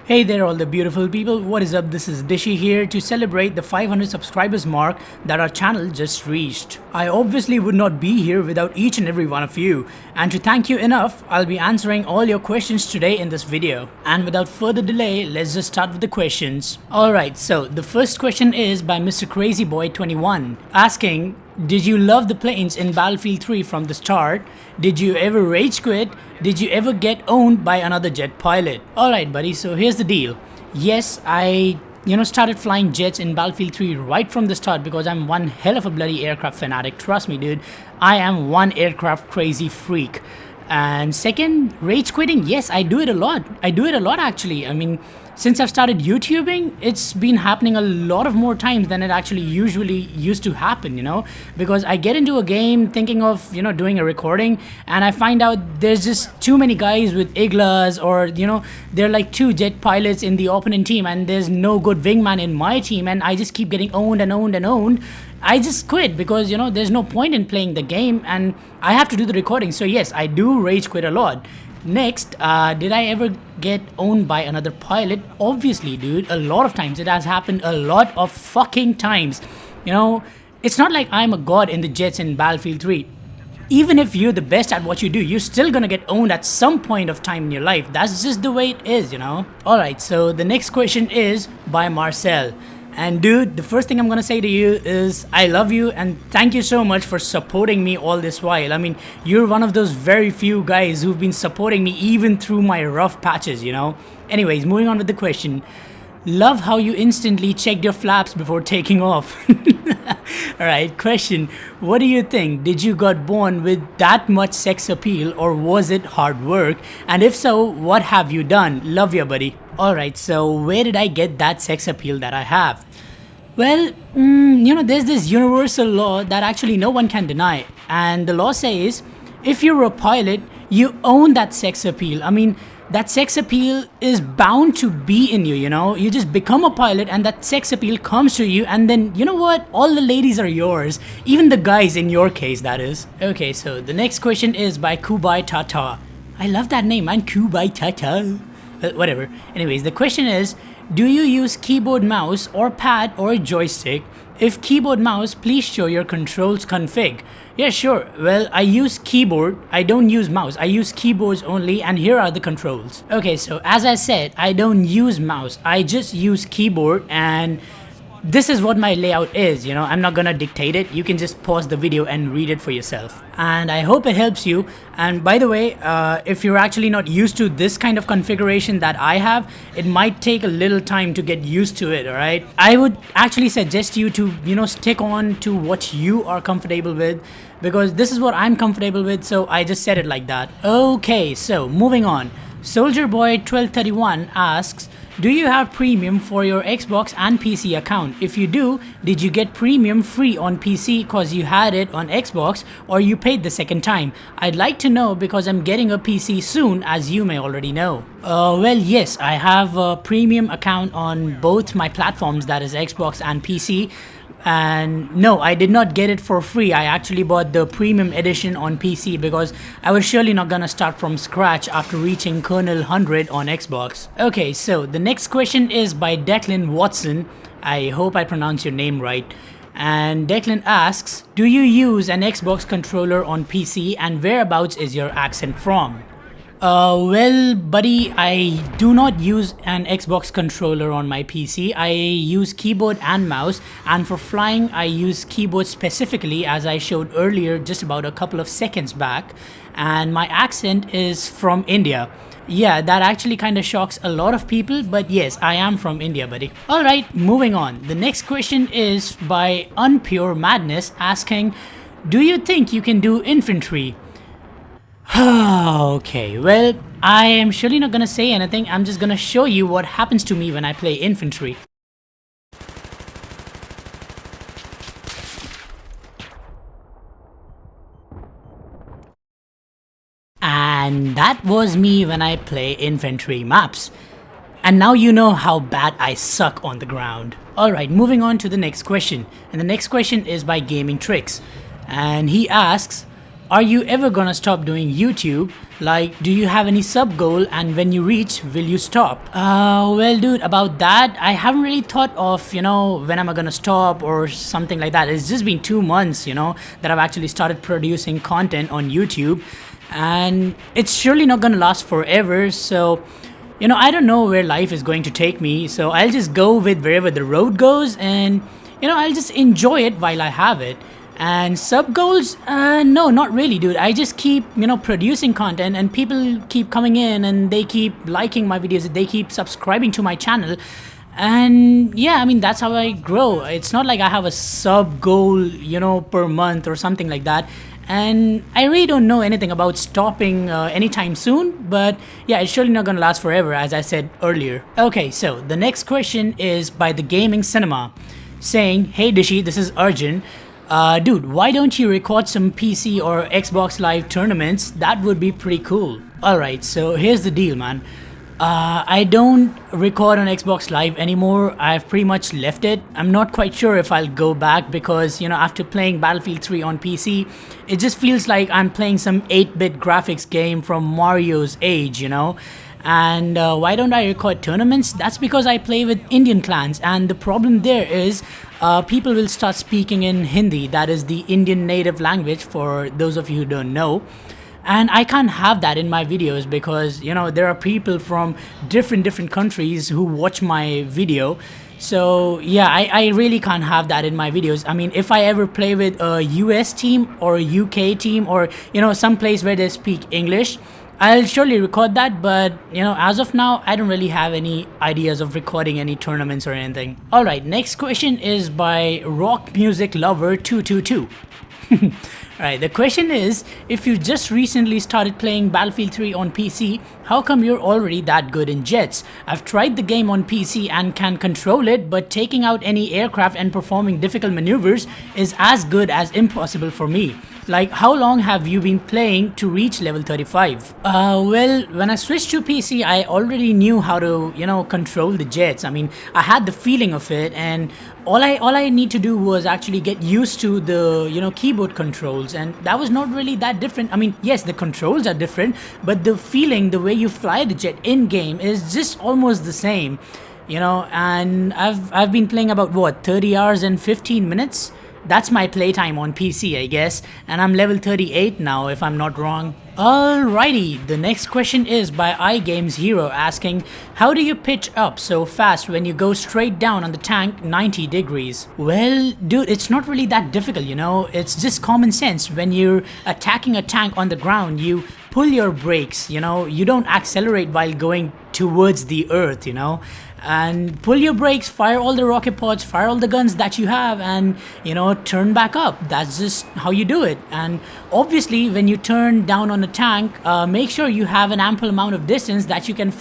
Hey there all the beautiful people, what is up? This is Dishy here to celebrate the 500 subscribers mark that our channel just reached. I obviously would not be here without each and every one of you, and to thank you enough, I'll be answering all your questions today in this video. And without further delay, let's just start with the questions. Alright, so the first question is by Mr. Crazyboy21 asking, did you love the planes in Battlefield 3 from the start? Did you ever rage quit? Did you ever get owned by another jet pilot? Alright buddy, so here's the deal. Yes, I started flying jets in Battlefield 3 right from the start because I'm one hell of a bloody aircraft fanatic. Trust me dude, I am one aircraft crazy freak. And second, rage quitting, yes, I do it a lot. I do it a lot actually. I mean, since I've started YouTubing, it's been happening a lot of more times than it actually usually used to happen, because I get into a game thinking of, doing a recording and I find out there's just too many guys with Iglas or, they're like two jet pilots in the opponent team and there's no good wingman in my team and I just keep getting owned and owned and owned. I just quit because, there's no point in playing the game and I have to do the recording. So yes, I do rage quit a lot. Next, did I ever get owned by another pilot? Obviously, dude, a lot of times. It has happened a lot of fucking times. It's not like I'm a god in the jets in Battlefield 3. Even if you're the best at what you do, you're still gonna get owned at some point of time in your life. That's just the way it is, Alright, so the next question is by Marcel. And dude, the first thing I'm gonna say to you is I love you and thank you so much for supporting me all this while. I mean, you're one of those very few guys who've been supporting me even through my rough patches, Anyways, moving on with the question. Love how you instantly checked your flaps before taking off. Alright, question. What do you think? Did you got born with that much sex appeal or was it hard work? And if so, what have you done? Love you, buddy. Alright, so where did I get that sex appeal that I have? Well, there's this universal law that actually no one can deny. And the law says, if you're a pilot, you own that sex appeal. I mean, that sex appeal is bound to be in you, You just become a pilot and that sex appeal comes to you and then, you know what? All the ladies are yours. Even the guys in your case, that is. Okay, so the next question is by Kubai Tata. I love that name, man. Kubai Tata. Whatever. Anyways, the question is, do you use keyboard, mouse, or pad, or joystick? If keyboard, mouse, please show your controls config. Yeah, sure. Well, I use keyboard. I don't use mouse. I use keyboards only, and here are the controls. Okay, so as I said, I don't use mouse. I just use keyboard, and this is what my layout is, I'm not gonna dictate it. You can just pause the video and read it for yourself. And I hope it helps you. And by the way, if you're actually not used to this kind of configuration that I have, it might take a little time to get used to it, alright? I would actually suggest you to, stick on to what you are comfortable with, because this is what I'm comfortable with, so I just said it like that. Okay, so moving on. Soldier Boy 1231 asks, do you have premium for your Xbox and PC account? If you do, did you get premium free on PC cause you had it on Xbox or you paid the second time? I'd like to know because I'm getting a PC soon, as you may already know. Well, yes, I have a premium account on both my platforms, that is Xbox and PC. And no, I did not get it for free. I actually bought the premium edition on PC because I was surely not gonna start from scratch after reaching Kernel 100 on Xbox. Okay, so the next question is by Declan Watson. I hope I pronounced your name right. And Declan asks, do you use an Xbox controller on PC and whereabouts is your accent from? Well, buddy, I do not use an Xbox controller on my PC. I use keyboard and mouse, and for flying, I use keyboard specifically, as I showed earlier just about a couple of seconds back, and my accent is from India. Yeah, that actually kind of shocks a lot of people, but yes, I am from India, buddy. Alright, moving on. The next question is by Unpure Madness asking, do you think you can do infantry? Okay, well, I am surely not gonna say anything. I'm just gonna show you what happens to me when I play infantry. And that was me when I play infantry maps. And now you know how bad I suck on the ground. Alright, moving on to the next question. And the next question is by Gaming Tricks. And he asks, Are you ever gonna stop doing YouTube? Like, do you have any sub goal, and when you reach, will you stop? Well, dude, about that, I haven't really thought of, when am I gonna stop or something like that. It's just been 2 months, that I've actually started producing content on YouTube, and it's surely not gonna last forever. So, I don't know where life is going to take me, so I'll just go with wherever the road goes, and I'll just enjoy it while I have it. And sub goals? No, not really, dude. I just keep, producing content, and people keep coming in and they keep liking my videos, they keep subscribing to my channel. And yeah, I mean, that's how I grow. It's not like I have a sub goal, per month or something like that. And I really don't know anything about stopping anytime soon, but yeah, it's surely not gonna last forever, as I said earlier. Okay, so the next question is by the Gaming Cinema, saying, "Hey Dishy, this is Arjun. Dude, why don't you record some PC or Xbox Live tournaments? That would be pretty cool." Alright, so here's the deal, man. I don't record on Xbox Live anymore. I've pretty much left it. I'm not quite sure if I'll go back because, after playing Battlefield 3 on PC, it just feels like I'm playing some 8-bit graphics game from Mario's age, And why don't I record tournaments? That's because I play with Indian clans, and the problem there is people will start speaking in Hindi, that is the Indian native language for those of you who don't know. And I can't have that in my videos because, there are people from different countries who watch my video. So yeah, I really can't have that in my videos. I mean, if I ever play with a US team or a UK team or, some place where they speak English, I'll surely record that, but as of now, I don't really have any ideas of recording any tournaments or anything. Alright, next question is by Rock Music Lover 222. Alright, the question is, if you just recently started playing Battlefield 3 on PC, how come you're already that good in jets? I've tried the game on PC and can control it, but taking out any aircraft and performing difficult maneuvers is as good as impossible for me. Like, how long have you been playing to reach level 35? Well, when I switched to PC, I already knew how to, control the jets. I mean, I had the feeling of it, and all I need to do was actually get used to the, keyboard controls, and that was not really that different. I mean, yes, the controls are different, but the feeling, the way you fly the jet in-game is just almost the same, and I've been playing about, 30 hours and 15 minutes? That's my playtime on PC, I guess, and I'm level 38 now, if I'm not wrong. Alrighty, the next question is by iGames Hero asking, how do you pitch up so fast when you go straight down on the tank 90 degrees? Well, dude, it's not really that difficult, it's just common sense. When you're attacking a tank on the ground, you pull your brakes, you don't accelerate while going towards the earth, and pull your brakes, fire all the rocket pods, fire all the guns that you have, and turn back up. That's just how you do it. And obviously, when you turn down on a tank, make sure you have an ample amount of distance that you can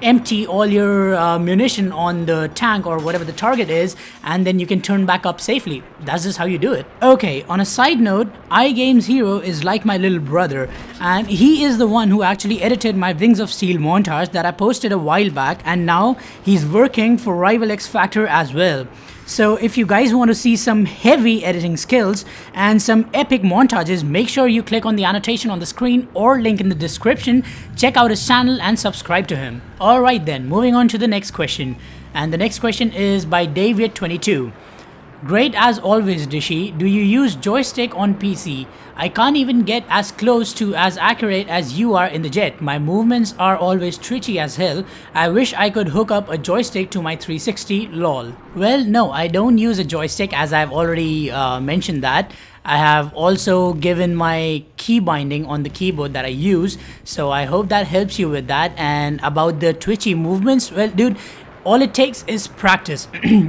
empty all your munition on the tank or whatever the target is, and then you can turn back up safely. That's just how you do it. Okay, on a side note, iGames Hero is like my little brother, and he is the one who actually edited my Wings of Steel montage that I posted a while back, and now he's working for Rival X Factor as well. So if you guys want to see some heavy editing skills and some epic montages, make sure you click on the annotation on the screen or link in the description, check out his channel and subscribe to him. Alright then, moving on to the next question. And the next question is by David22. Great as always, Dishy. Do you use joystick on PC? I can't even get as close to as accurate as you are in the jet. My movements are always twitchy as hell. I wish I could hook up a joystick to my 360, lol. Well, no, I don't use a joystick, as I've already mentioned that. I have also given my key binding on the keyboard that I use, so I hope that helps you with that. And about the twitchy movements, well, dude, all it takes is practice.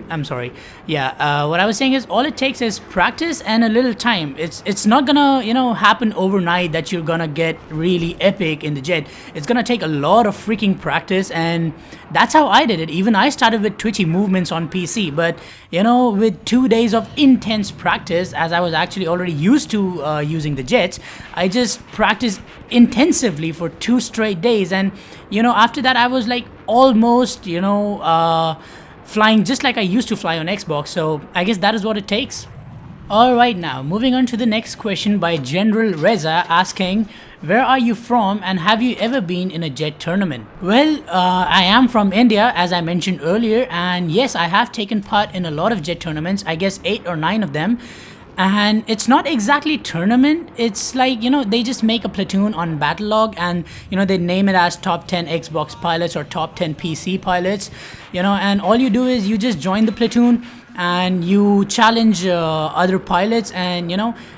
I'm sorry. Yeah, what I was saying is all it takes is practice and a little time. It's not gonna, happen overnight that you're gonna get really epic in the jet. It's gonna take a lot of freaking practice, and that's how I did it. Even I started with twitchy movements on PC, but, with 2 days of intense practice, as I was actually already used to using the jets, I just practiced intensively for 2 straight days, and, after that I was like almost, flying just like I used to fly on Xbox. So I guess that is what it takes. Alright, now moving on to the next question by General Reza asking, where are you from and have you ever been in a jet tournament? Well, I am from India, as I mentioned earlier, and yes, I have taken part in a lot of jet tournaments, I guess 8 or 9 of them. And it's not exactly tournament, it's like, they just make a platoon on Battlelog, and they name it as top 10 Xbox pilots or top 10 PC pilots, and all you do is you just join the platoon and you challenge other pilots, and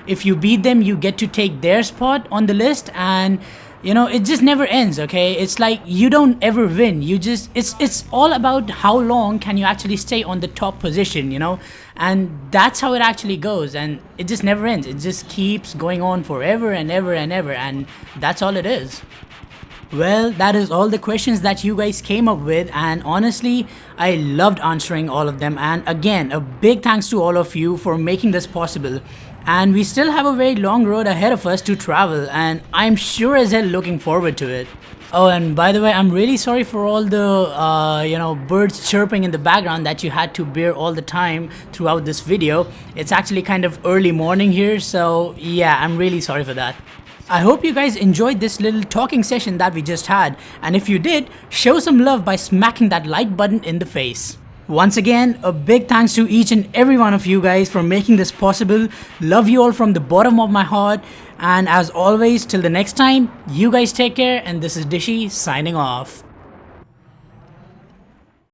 if you beat them you get to take their spot on the list, and it just never ends. Okay, it's like you don't ever win, you just it's all about how long can you actually stay on the top position, and that's how it actually goes, and it just never ends, it just keeps going on forever and ever and ever, and that's all it is. Well, that is all the questions that you guys came up with, and honestly, I loved answering all of them, and again, a big thanks to all of you for making this possible. And we still have a very long road ahead of us to travel, and I'm sure as hell looking forward to it. Oh, and by the way, I'm really sorry for all the, birds chirping in the background that you had to bear all the time throughout this video. It's actually kind of early morning here, so yeah, I'm really sorry for that. I hope you guys enjoyed this little talking session that we just had, and if you did, show some love by smacking that like button in the face. Once again, a big thanks to each and every one of you guys for making this possible. Love you all from the bottom of my heart, and as always, till the next time, you guys take care, and this is Dishy signing off.